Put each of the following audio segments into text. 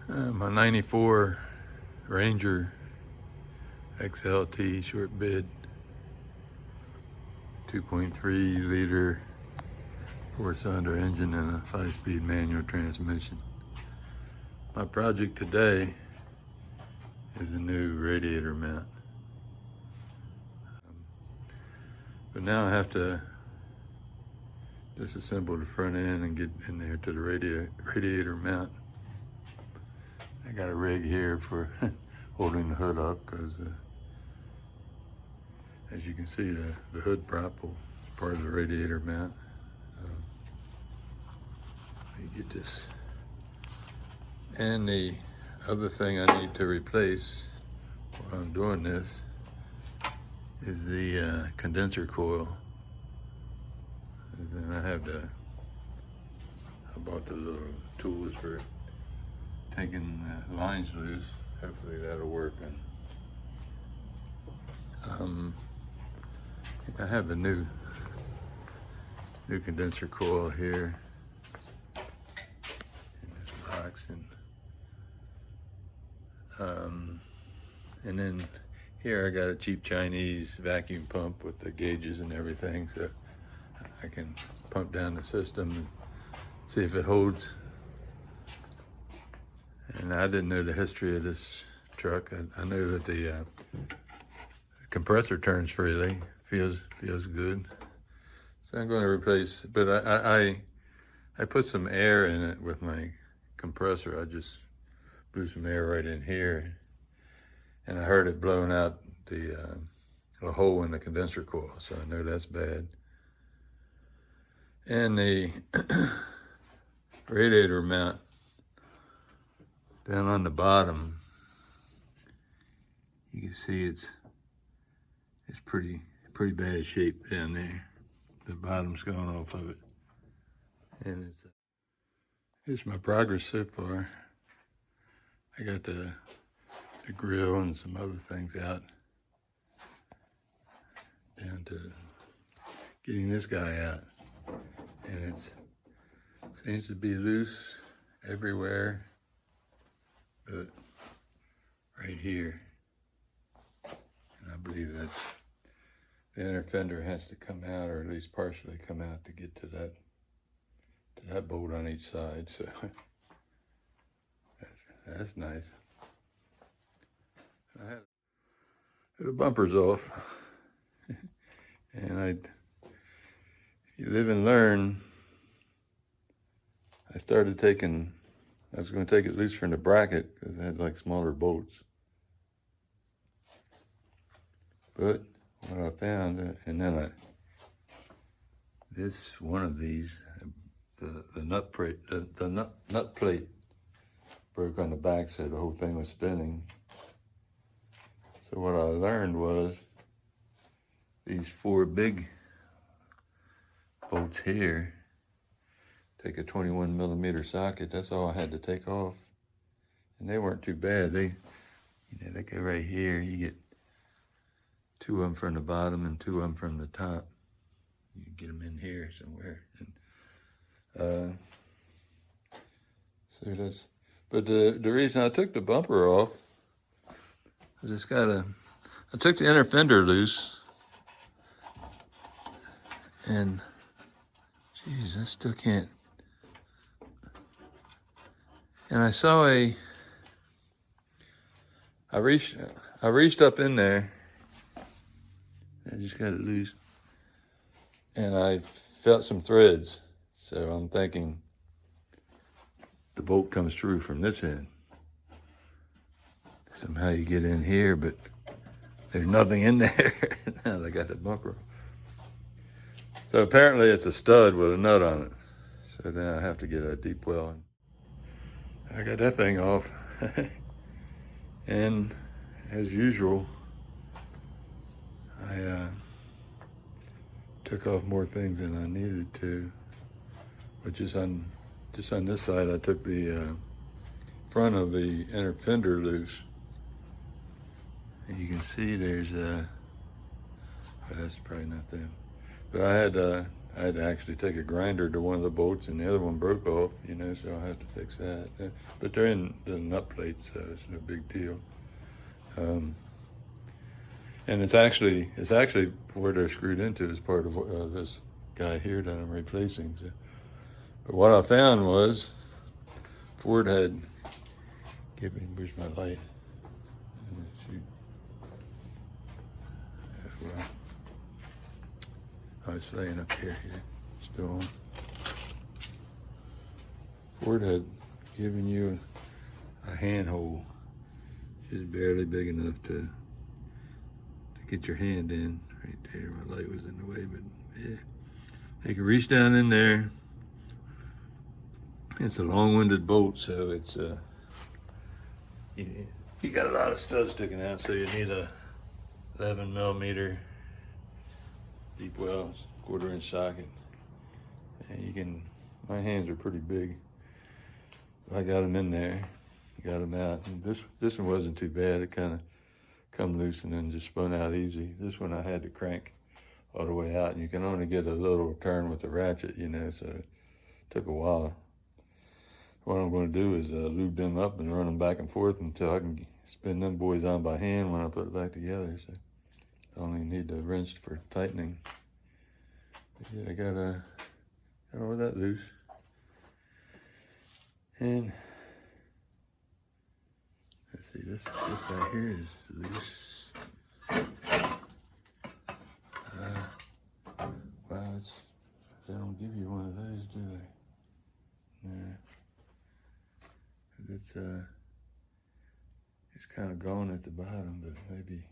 My 94 Ranger XLT short bed, 2.3 liter 4-cylinder engine and a 5-speed manual transmission. My project today is a new radiator mount. But now I have to disassemble the front end and get in there to the radiator mount. I got a rig here for holding the hood up because as you can see, the hood prop is part of the radiator mount. Let me get this. And the other thing I need to replace while I'm doing this is the condenser coil. And then I bought the little tools for taking lines loose. Hopefully that'll work. And I have a new condenser coil here in this box, and then here I got a cheap Chinese vacuum pump with the gauges and everything, so I can pump down the system and see if it holds. And I didn't know the history of this truck. I know that the compressor turns freely, feels good. So I'm going to replace, but I put some air in it with my compressor. I just blew some air right in here, and I heard it blowing out a hole in the condenser coil, so I know that's bad. And the radiator mount down on the bottom, you can see it's pretty bad shape down there. The bottom's gone off of it, and here's my progress so far. I got the grill and some other things out, down to getting this guy out, and it seems to be loose everywhere but right here. And I believe that the inner fender has to come out, or at least partially come out, to get to that bolt on each side. So that's nice. I had the bumpers off, and if you live and learn, I was going to take it loose from the bracket because it had like smaller bolts. But what I found, and then one of these, the nut plate broke on the back, so the whole thing was spinning. So what I learned was these 4 big bolts here, take a 21 millimeter socket. That's all I had to take off, and they weren't too bad. They go right here. You get 2 of them from the bottom and 2 of them from the top. You can get them in here somewhere. And so that's. But the reason I took the bumper off is I took the inner fender loose, and geez, I still can't. And I saw I reached up in there. I just got it loose, and I felt some threads. So I'm thinking the bolt comes through from this end. Somehow you get in here, but there's nothing in there. Now they got the bumper. So apparently it's a stud with a nut on it. So now I have to get a deep well. I got that thing off. And as usual, I took off more things than I needed to. But just on this side, I took the front of the inner fender loose. And you can see there's but that's probably not them. But I had I had to actually take a grinder to one of the bolts, and the other one broke off, you know, so I'll have to fix that. But they're in the nut plates, so it's no big deal. And it's actually where they're screwed into is part of this guy here that I'm replacing. So. But what I found was Ford had given, where's my light? Shoot. Well, I was laying up here, yeah, still on. Ford had given you a handhold, just barely big enough to get your hand in. Right there, my light was in the way, but yeah. You can reach down in there. It's a long-winded bolt, so it's you got a lot of studs sticking out, so you need a 11 millimeter deep well 1/4 inch socket. And you can, my hands are pretty big. I got them in there, got them out. And this one wasn't too bad. It kind of come loose and then just spun out easy. This one I had to crank all the way out, and you can only get a little turn with the ratchet, you know, so it took a while. What I'm going to do is lube them up and run them back and forth until I can spin them boys on by hand when I put it back together. So I only need to rinse for tightening. But yeah, I got all that loose. And let's see, this guy here is loose. Wow, they don't give you one of those, do they? Yeah. It's kind of gone at the bottom, but maybe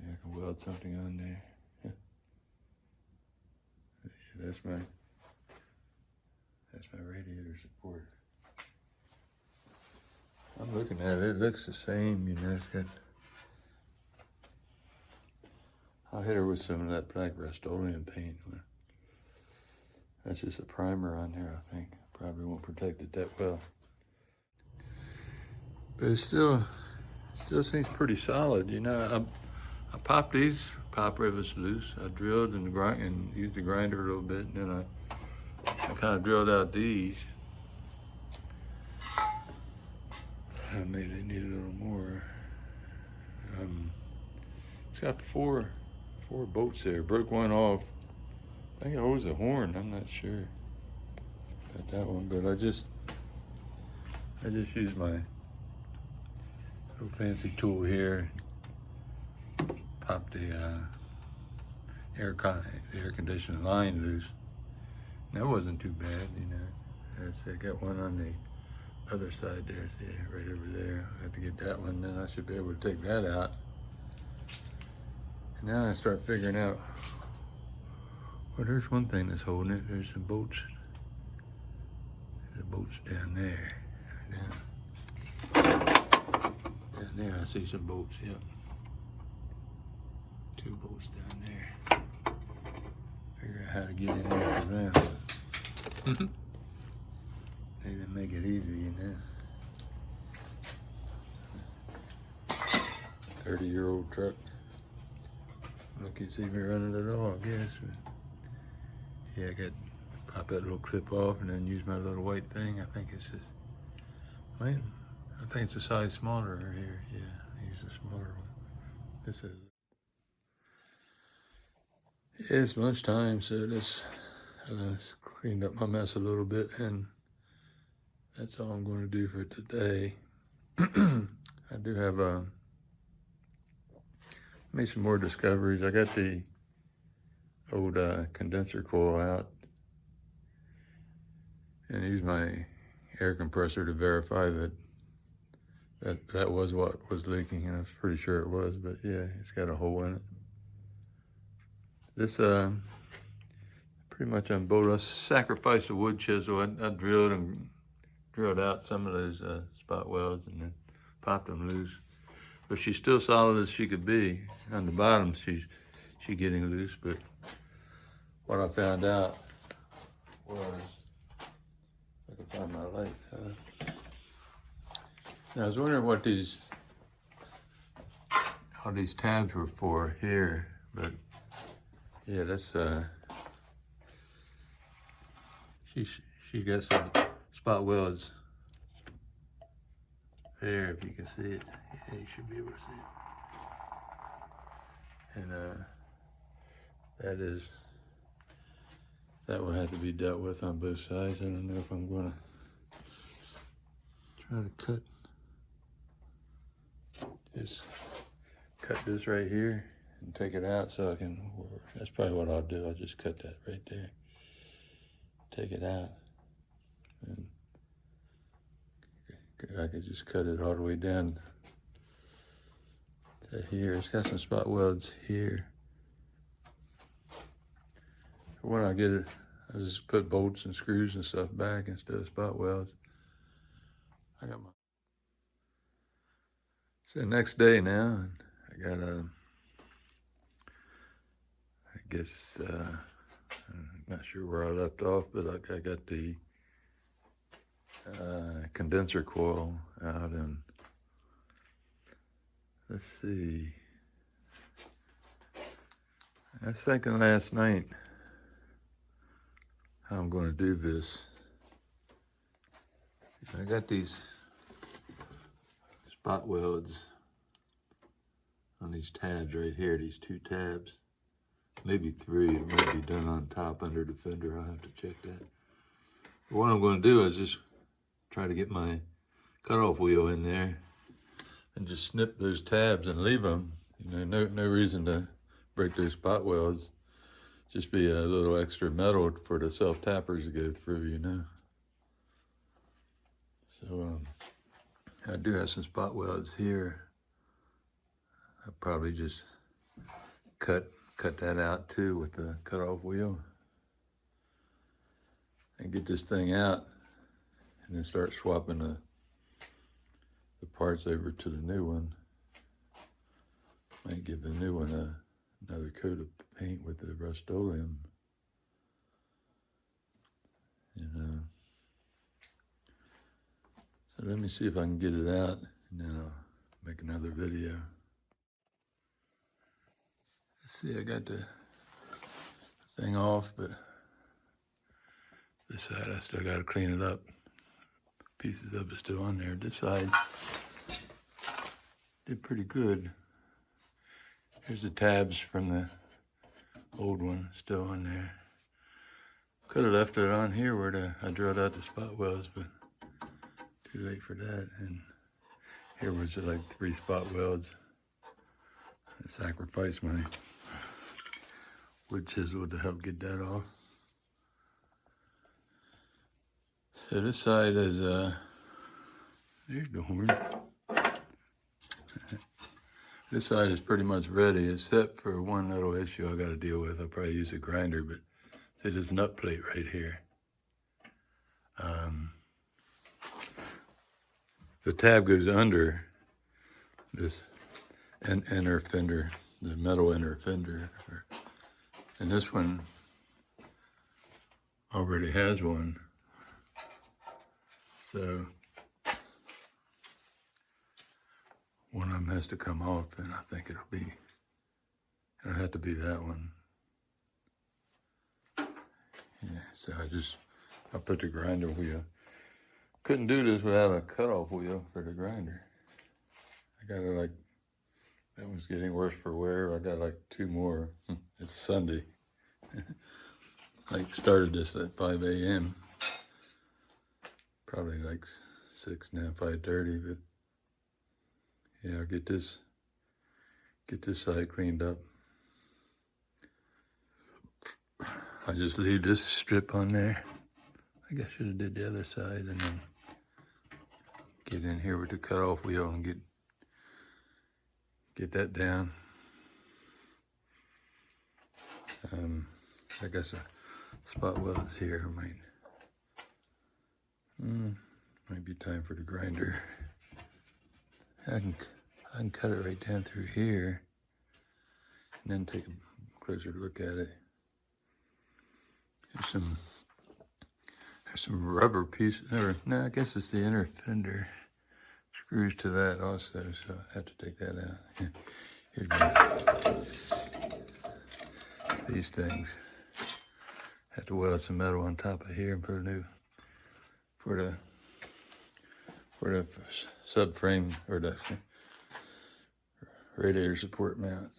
I can weld something on there. Yeah, that's my radiator support. I'm looking at it. It looks the same, you know. It's got. I'll hit her with some of that black Rust-Oleum paint. That's just a primer on there, I think. Probably won't protect it that well. But it still seems pretty solid. You know, I popped these pop rivets loose. I drilled and used the grinder a little bit, and then I kind of drilled out these. Maybe they need a little more. It's got four bolts there. Broke one off. I think it was a horn. I'm not sure about that one, but I just used my little fancy tool here. Popped the air conditioning line loose. And that wasn't too bad, you know. I got one on the other side there, see, right over there. I have to get that one, then I should be able to take that out. And now I start figuring out, well, there's one thing that's holding it. There's some bolts. There's bolts down there. Down there, I see some bolts, yep. 2 bolts down there. Figure out how to get in there for them. Maybe make it easy, you know. 30-year-old truck. Look, you see me running it all, I guess. Yeah, pop that little clip off and then use my little white thing. I think it's just, I think it's a size smaller here. Yeah, I use a smaller one. This is. Yeah, it's lunchtime, so I cleaned up my mess a little bit, and that's all I'm going to do for today. I do have made some more discoveries. I got the old condenser coil out and used my air compressor to verify that was what was leaking, and I was pretty sure it was, but yeah, it's got a hole in it. This pretty much unbolted. I sacrificed a wood chisel. I drilled out some of those spot welds and then popped them loose. But she's still solid as she could be. On the bottom, she's getting loose. But what I found out was, if I can find my light. Now I was wondering what all these tabs were for here, but yeah, that's She got some spot welds there, if you can see it. Yeah, you should be able to see it. And that will have to be dealt with on both sides. I don't know if I'm gonna try to cut this right here and take it out so I can, that's probably what I'll do. I'll just cut that right there. Take it out. And I could just cut it all the way down to here. It's got some spot welds here. When I get it, I just put bolts and screws and stuff back instead of spot welds. I got my... It's the next day now, and I got I guess, I'm not sure where I left off, but I got the condenser coil out, and let's see. I was thinking last night how I'm going to do this. I got these spot welds on these tabs right here, these 2 tabs, maybe 3. It might be done on top under the fender. I'll have to check that. But what I'm going to do is just try to get my cutoff wheel in there and just snip those tabs and leave them. You know, no reason to break those spot welds. Just be a little extra metal for the self-tappers to go through, you know. So I do have some spot welds here. I'll probably just cut that out too with the cutoff wheel and get this thing out, and then start swapping the parts over to the new one. Might give the new one another coat of paint with the Rust-Oleum. So let me see if I can get it out, and then I'll make another video. Let's see, I got the thing off, but this side I still got to clean it up. Pieces of it still on there. This side did pretty good. Here's the tabs from the old one still on there. Could have left it on here where I drilled out the spot welds, but too late for that. And here was like 3 spot welds. I sacrificed my wood chisel to help get that off. So this side is, there's the horn. This side is pretty much ready, except for one little issue I got to deal with. I'll probably use a grinder, but see this nut plate right here. The tab goes under this inner fender, the metal inner fender, and this one already has one. So one of them has to come off, and I think it'll have to be that one. Yeah, so I put the grinder wheel. Couldn't do this without a cutoff wheel for the grinder. I got it that one's getting worse for wear. I got like 2 more. It's a Sunday. Started this at 5 a.m. Probably like 6 now, 5:30, but yeah, I'll get this side cleaned up. I just leave this strip on there. I think I should have did the other side, and then get in here with the cutoff wheel and get that down. I got some spot welds here. Might be time for the grinder. I can cut it right down through here, and then take a closer look at it. There's some rubber piece, or no, I guess it's the inner fender screws to that also, so I have to take that out. Here's these things. Have to weld some metal on top of here and put a new for the subframe or the radiator support mount.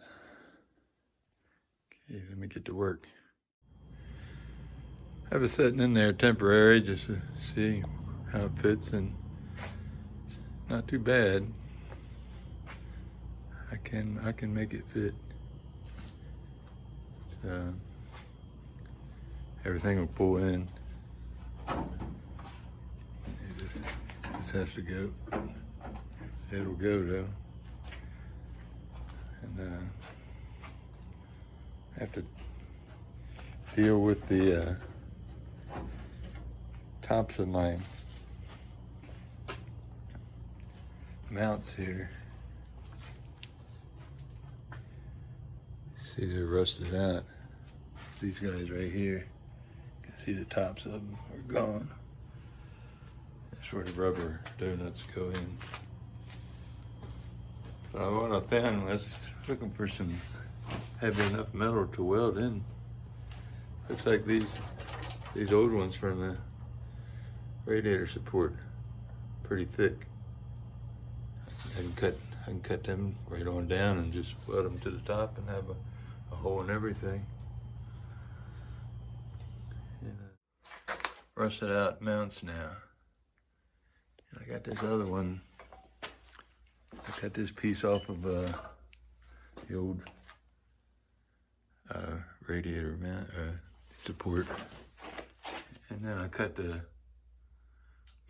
Okay, let me get to work. I have it sitting in there temporary just to see how it fits, and it's not too bad. I can make it fit. So everything will pull in. This has to go. It'll go though. And I have to deal with the tops of my mounts here. See, they're rusted out. These guys right here, you can see the tops of them are gone. That's where the rubber donuts go in. So what I found was looking for some heavy enough metal to weld in. Looks like these old ones from the radiator support, pretty thick. I can cut them right on down and just weld them to the top and have a hole in everything. And, rusted out mounts now. And I got this other one. I cut this piece off of the old radiator mount support, and then I cut the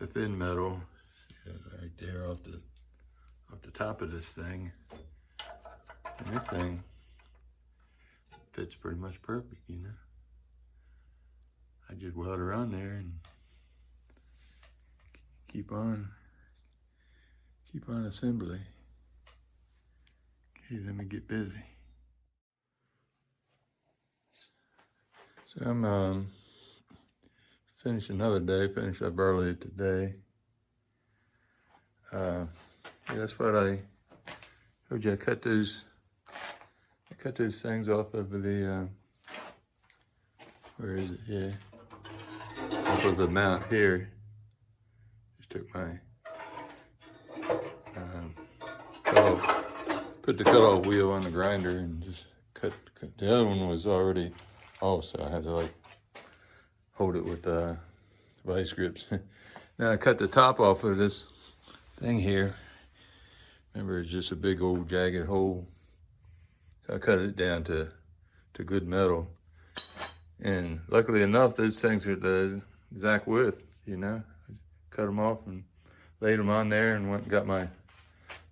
thin metal right there off the top of this thing, and this thing fits pretty much perfect, you know. I just weld her on there and keep on assembly. Okay, let me get busy. So I'm finished another day, finished up early today. Yeah, that's what I told you. I cut those things off of the where is it? Yeah, off of the mount here. Just took my put the cutoff wheel on the grinder and just cut. The other one was already off, so I had to like hold it with vice grips. Now I cut the top off of this thing here. Remember, it's just a big old jagged hole. So I cut it down to good metal. And luckily enough, those things are the exact width, you know. I cut them off and laid them on there and went and got my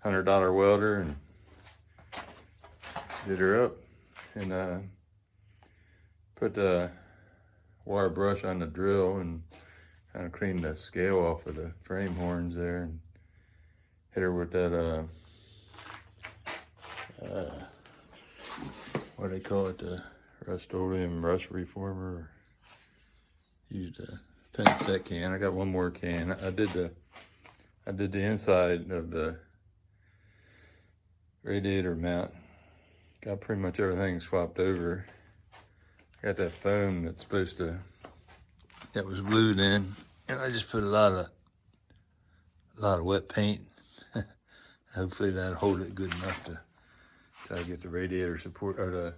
$100 welder and did her up. And put the wire brush on the drill and kind of cleaned the scale off of the frame horns there and hit her with that, what do they call it, the Rust-Oleum rust reformer. Used to finish that can. I got one more can. I did the inside of the radiator mount. Got pretty much everything swapped over. Got that foam that was glued in, and I just put a lot of wet paint. Hopefully that'll hold it good enough to try to get the radiator support or the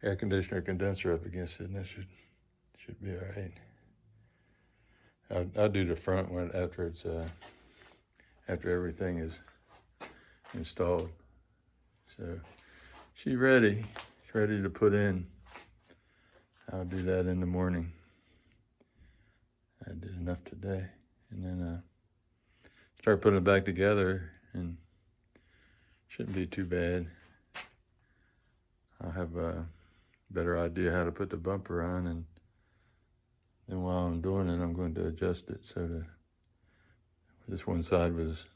air conditioner condenser up against it, and that should be all right. I'll do the front one after after everything is installed. So she's ready to put in. I'll do that in the morning. I did enough today, and then start putting it back together, and shouldn't be too bad. I'll have a better idea how to put the bumper on, and then while I'm doing it, I'm going to adjust it so that this one side was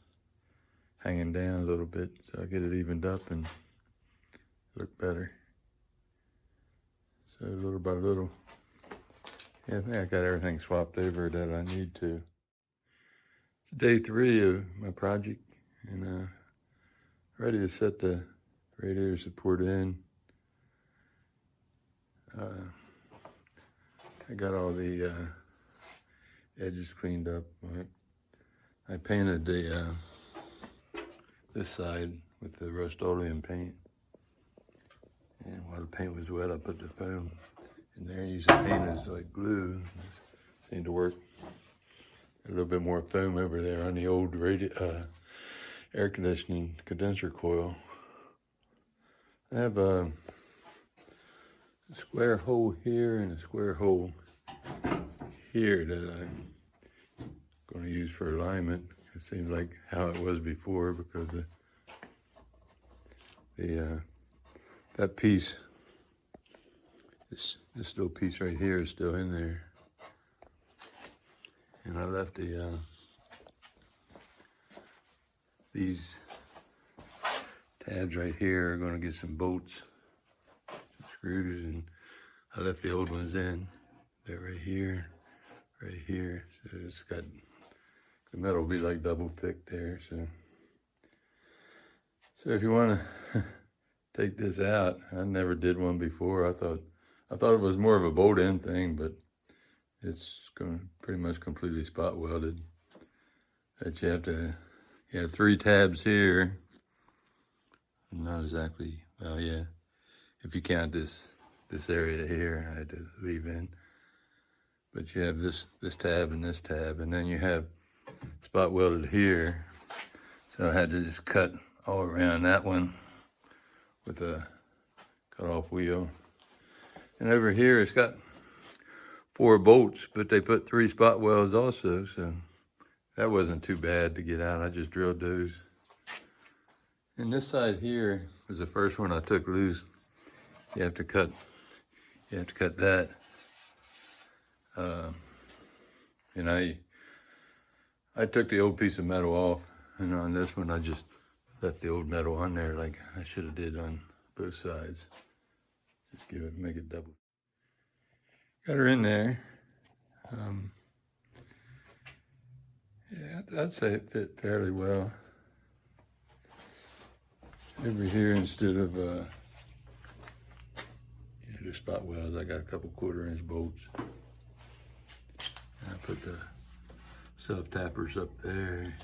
hanging down a little bit, so I get it evened up and look better. So little by little, yeah, I think I got everything swapped over that I need to. It's day 3 of my project, and ready to set the radiator support in. I got all the edges cleaned up. I painted the this side with the Rust-Oleum paint. And while the paint was wet, I put the foam in there. Using paint as like glue. It seemed to work. A little bit more foam over there on the old air conditioning condenser coil. I have a square hole here and a square hole here that I'm going to use for alignment. It seems like how it was before because that piece, this little piece right here is still in there. And I left these tabs right here are going to get some bolts, some screws, and I left the old ones in. They're right here. So it's got, the metal will be like double thick there. So if you want to take this out, I never did one before. I thought it was more of a bolt-in thing, but it's going to pretty much completely spot welded. That you have 3 tabs here. Not exactly, well, yeah. If you count this area here, I had to leave in. But you have this tab, and then you have spot welded here. So I had to just cut all around that one with a cut-off wheel. And over here, it's got 4 bolts, but they put 3 spot welds also, so that wasn't too bad to get out. I just drilled those. And this side here was the first one I took loose. You have to cut that. And I took the old piece of metal off, and on this one I just left the old metal on there like I should have did on both sides. Just make it double. Got her in there. Yeah, I'd say it fit fairly well. Over here, instead of the spot welds, I got a couple 1/4-inch bolts. And I put the self-tappers up there,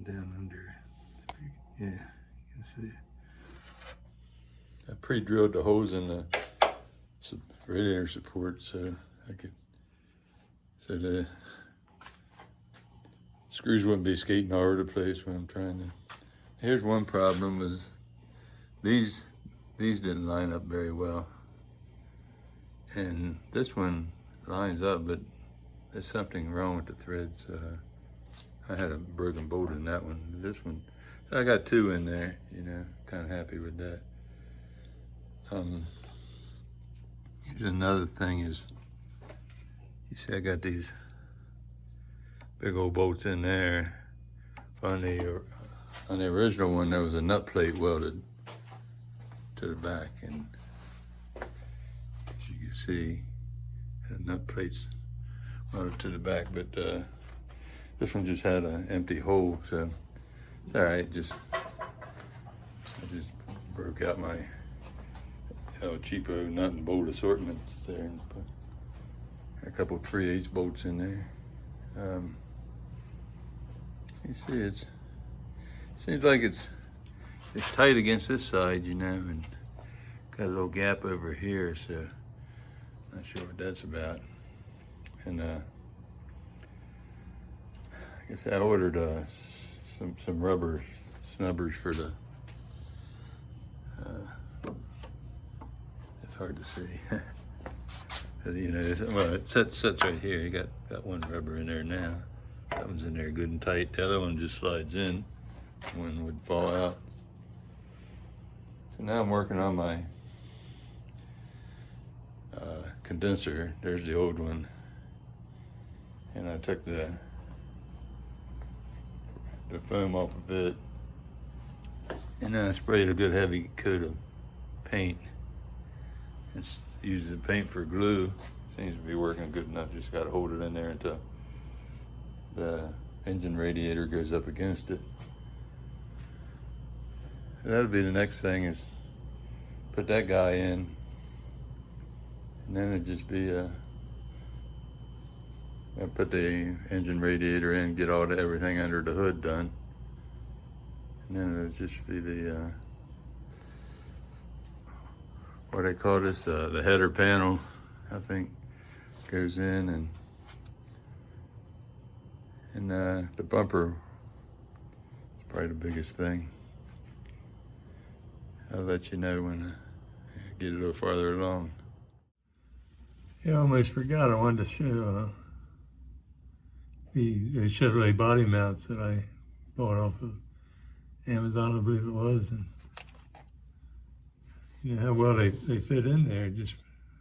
down under. Yeah, you can see it. I pre-drilled the holes in the radiator support so the screws wouldn't be skating all over the place when I'm trying to. Here's one problem is these didn't line up very well. And this one lines up, but there's something wrong with the threads. I had a broken bolt in that one. This one, so I got 2 in there, kind of happy with that. Here's another thing is, you see I got these big old bolts in there. On the original one, there was a nut plate welded to the back, and as you can see, the nut plates welded to the back, but this one just had an empty hole, so it's all right. I just broke out my cheapo nut and bolt assortment there and put a couple 3/8 bolts in there. You see, it seems like it's tight against this side, and got a little gap over here, so not sure what that's about. And I guess I ordered some rubber snubbers for the. It's hard to see. Well, it sits right here. You got one rubber in there now. That one's in there good and tight. The other one just slides in. One would fall out. So now I'm working on my condenser. There's the old one. And I took the foam off of it. And then I sprayed a good heavy coat of paint. It's uses the paint for glue. Seems to be working good enough. Just got to hold it in there until the engine radiator goes up against it. That'll be the next thing, is put that guy in, And then it'd just be I put the engine radiator in, get everything under the hood done. And then it would just be the, what they call this, the header panel, I think, goes in, and the bumper is probably the biggest thing. I'll let you know when I get a little farther along. Yeah, I almost forgot I wanted to show the Chevrolet body mounts that I bought off of Amazon, I believe it was, and you know how well they fit in there, just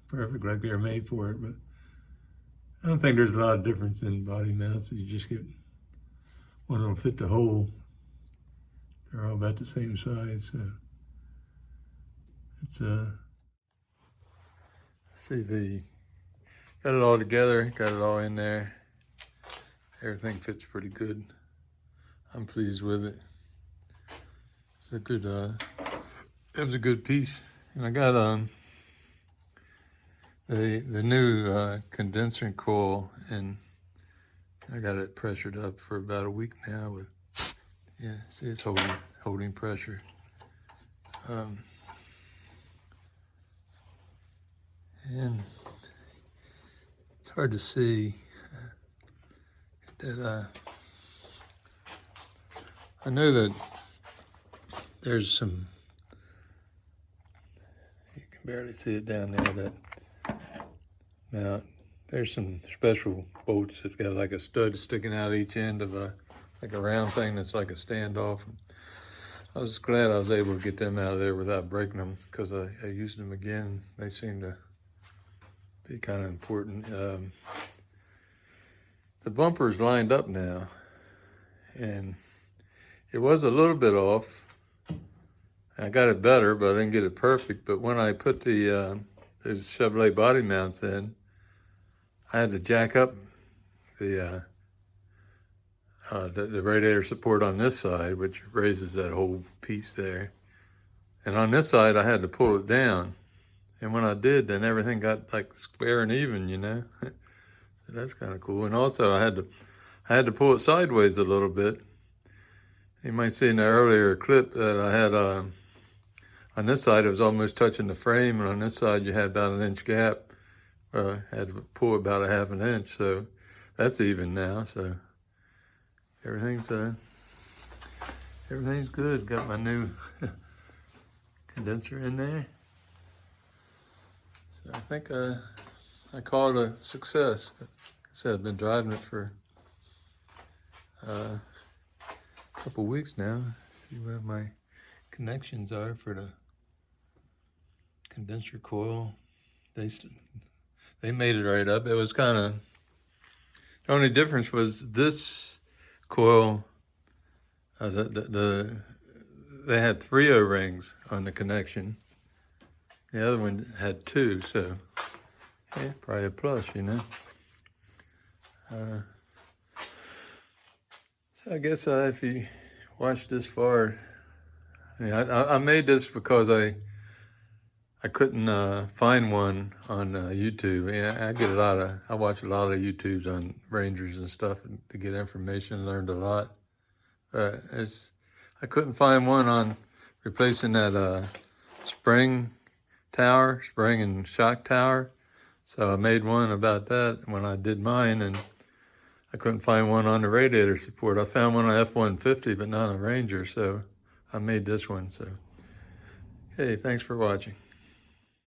perfect, like they're made for it. But I don't think there's a lot of difference in body mounts. You just get one that'll fit the hole. They're all about the same size, so it's see, got it all together, got it all in there. Everything fits pretty good. I'm pleased with it. It's a good, it was a good piece. And I got the new condenser coil, and I got it pressured up for about a week now with, yeah, see, it's holding pressure. And it's hard to see that I know that there's some, you can barely see it down there, that mount. There's some special bolts that got like a stud sticking out each end of like a round thing that's like a standoff. I was glad I was able to get them out of there without breaking them, because I used them again. They seem to be kind of important. The bumper's lined up now, and it was a little bit off. I got it better, but I didn't get it perfect. But when I put the those Chevrolet body mounts in, I had to jack up the radiator support on this side, which raises that whole piece there. And on this side, I had to pull it down. And when I did, then everything got like square and even, you know. So that's kind of cool. And also, I had to pull it sideways a little bit. You might see in the earlier clip that I had on this side, it was almost touching the frame, and on this side, you had about an inch gap. I had to pull about a ½ inch, so that's even now. So everything's good. Got my new condenser in there. So I think I call it a success. Like I said, I've been driving it for a couple weeks now. See where my connections are for the condenser coil. They made it right up. It was kind of, the only difference was this coil, they had 3 O-rings on the connection. The other one had 2, so yeah, probably a plus, you know. So I guess if you watched this far, I made this because I couldn't find one on YouTube. Yeah, I watch a lot of YouTubes on Rangers and stuff to get information. Learned a lot. I couldn't find one on replacing that spring and shock tower. So I made one about that when I did mine, and I couldn't find one on the radiator support. I found one on F-150, but not on Ranger, so I made this one. So, hey, thanks for watching.